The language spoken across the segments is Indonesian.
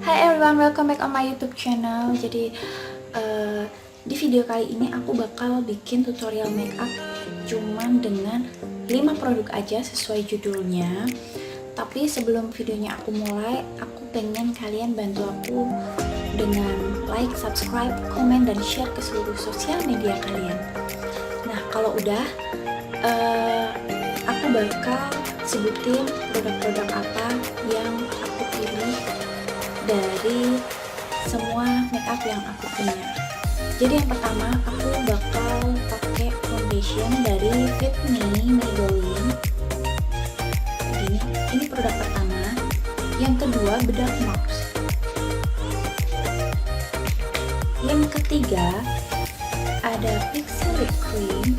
Hi everyone, welcome back on my YouTube channel. Jadi di video kali ini aku bakal bikin tutorial makeup cuman dengan 5 produk aja sesuai judulnya. Tapi sebelum videonya aku mulai, aku pengen kalian bantu aku dengan like, subscribe, komen, dan share ke seluruh sosial media kalian. Nah, kalau udah aku bakal sebutin produk-produk apa yang aku pilih dari semua makeup yang aku punya. Jadi yang pertama aku bakal pakai foundation dari Fit Me Maybelline. Ini produk pertama. Yang kedua bedak Marcks. Yang ketiga ada Pixy lip cream.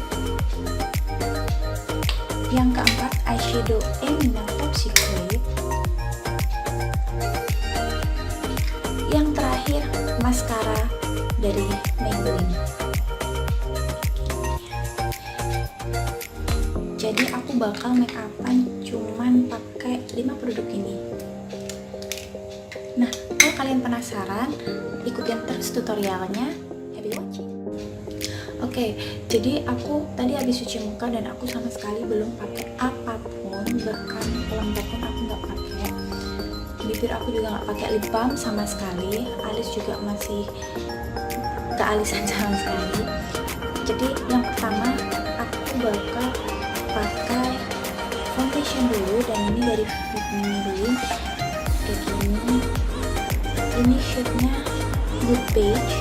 Yang keempat eyeshadow Emina Top Secret. Yang terakhir mascara dari Maybelline. Jadi aku bakal make upan cuman pakai 5 produk ini. Nah, kalau kalian penasaran, ikutin terus tutorialnya. Happy watching. Oke, jadi aku tadi habis cuci muka dan aku sama sekali belum pakai apapun, bahkan pelembab pun aku nggak pakai. Bibir aku juga nggak pakai lip balm sama sekali, alis juga masih nggak alisan sama sekali. Jadi yang pertama aku bakal pakai foundation dulu, dan ini dari Fit Me Maybelline kayak gini. Ini shade-nya Good Beige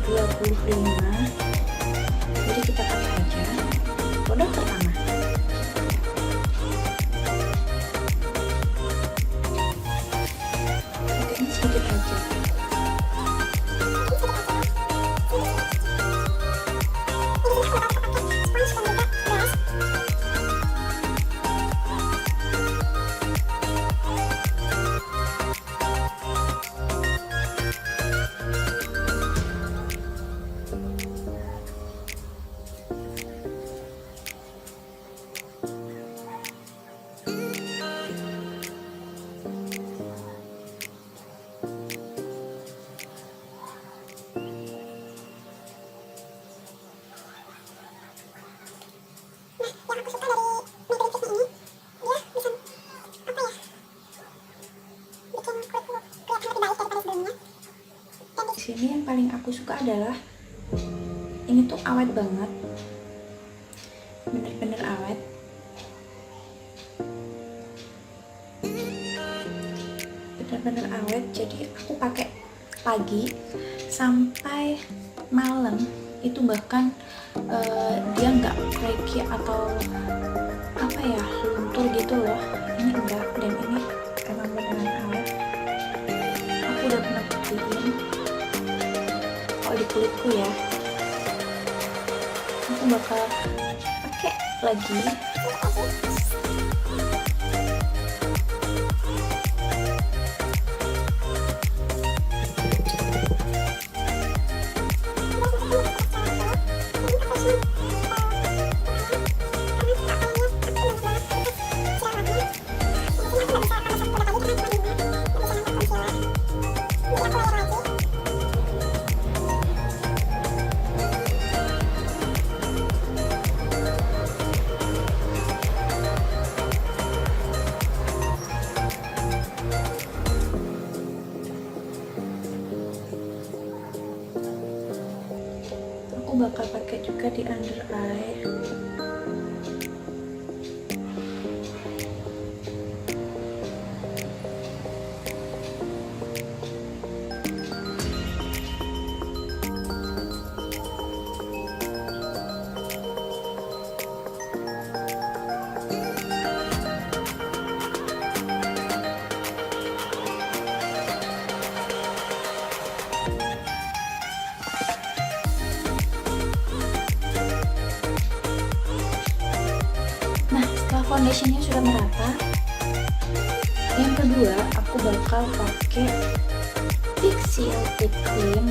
125. Jadi kita pakai aja produk pertama. Ini sedikit aja. Sini yang paling aku suka adalah ini tuh awet banget, bener-bener awet. Bener-bener awet, jadi aku pakai pagi sampai malam itu, bahkan dia nggak cracky atau apa ya, luntur gitu loh. Ini enggak, dan ini emang beneran awet. Aku udah pernah buktiin di kulitku ya. Aku bakal pakai lagi. Aku bakal pakai juga di under eye. Foundationnya sudah merata. Yang kedua aku bakal pakai Pixy lip cream.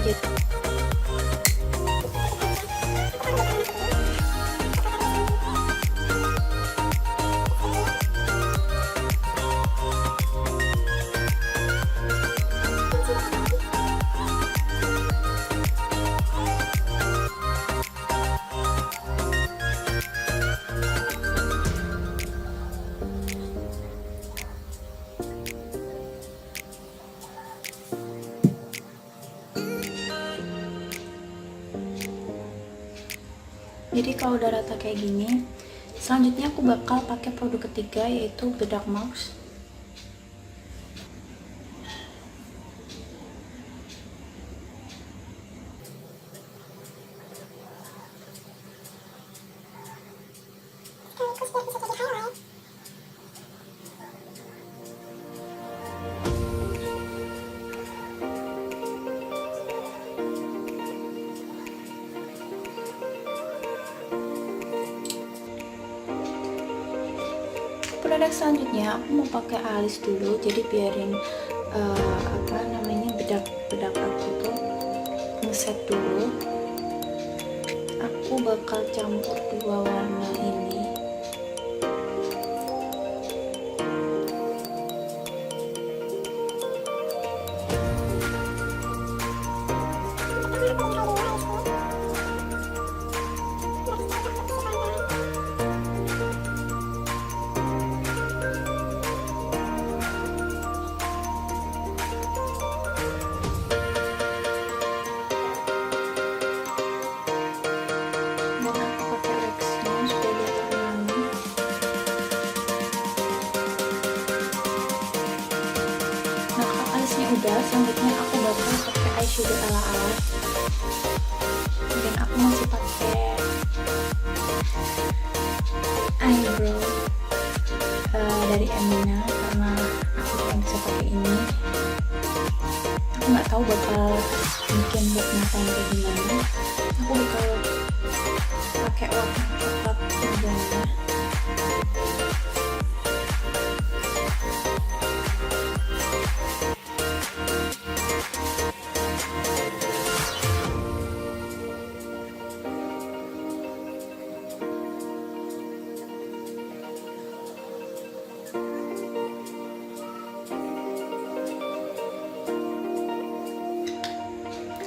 Jadi kalau udah rata kayak gini, selanjutnya aku bakal pakai produk ketiga, yaitu bedak Marcks. Produk selanjutnya aku mau pakai alis dulu, jadi biarin bedak aku tuh ngeset dulu. Aku bakal campur dua warna ini. Udah, selanjutnya aku bakal pakai eyeshadow ala-ala, dan aku masih pakai eyebrow dari Emina karena aku cuma bisa pakai ini. Aku nggak tahu bakal bikin look mata yang kayak gimana. Aku bakal pakai warna coklat mudanya.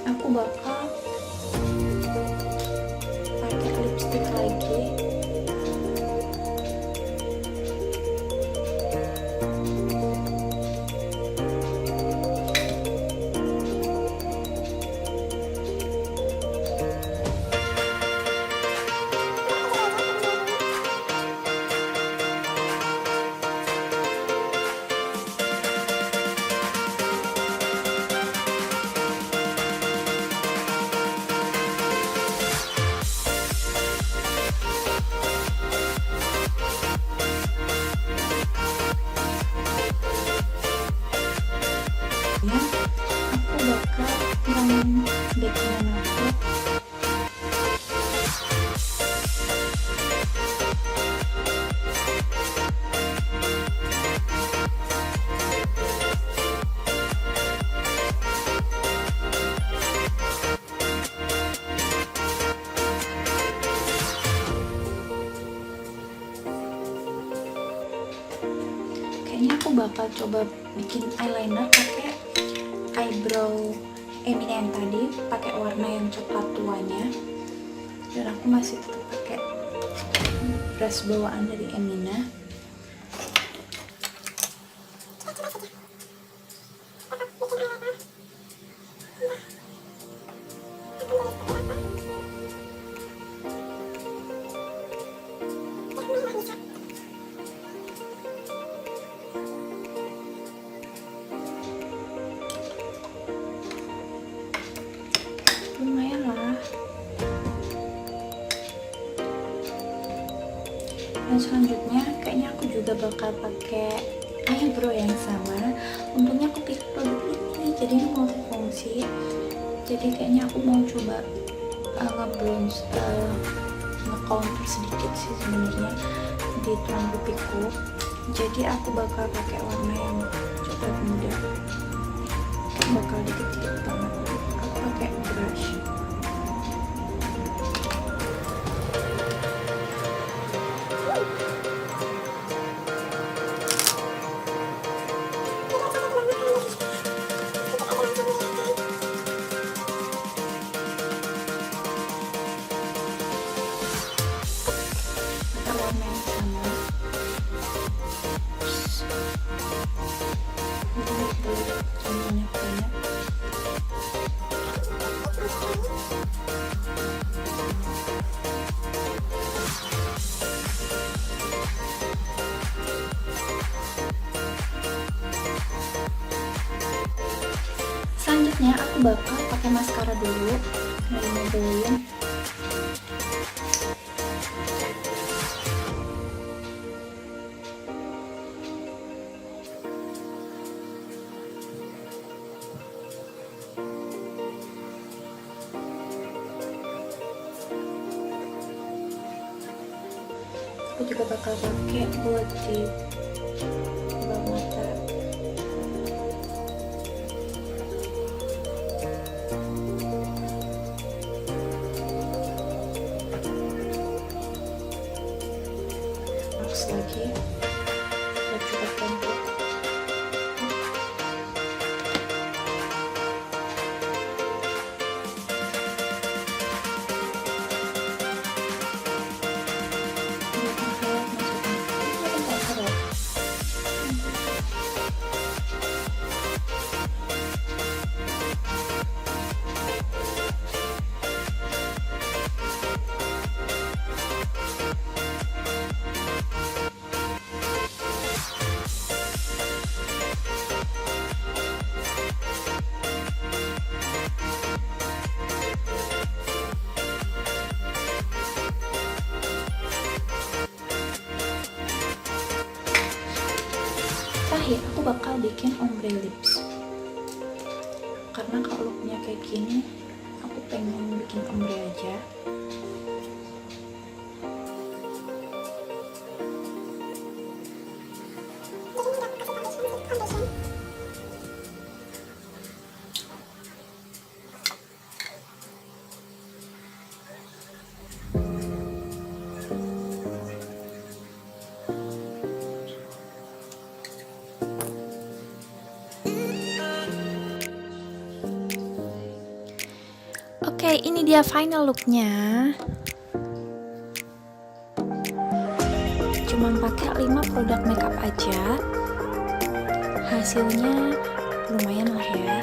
Aku bakal pakai lipstick lagi. Aku bakal ngilangin backingan aku. Kayaknya aku bakal coba bikin eyeliner pakai eyebrow Emina yang tadi, pakai warna yang coklat tuanya, dan aku masih tetap pakai brush bawaan dari Emina. Lumayan lah. Dan selanjutnya kayaknya aku juga bakal pakai eyebrow yang sama. Untungnya aku pilih produk ini, jadi ini multifungsi. Jadi kayaknya aku mau coba nge-bronze, nge-counter sedikit sih sebenarnya di tulang pipiku. Jadi aku bakal pakai warna yang coklat muda. Bakal dikit-dikit banget. Aku pakai brush. aku bakal pakai maskara dulu dari Maybelline. Aku juga bakal pakai buat di bawah mata. Marcks lagi buat cepat bentuk. Terakhir aku bakal bikin ombre lips, karena kalau looknya kayak gini aku pengen bikin ombre aja. Oke, ini dia final looknya. Cuman pakai 5 produk makeup aja. Hasilnya lumayan lah ya.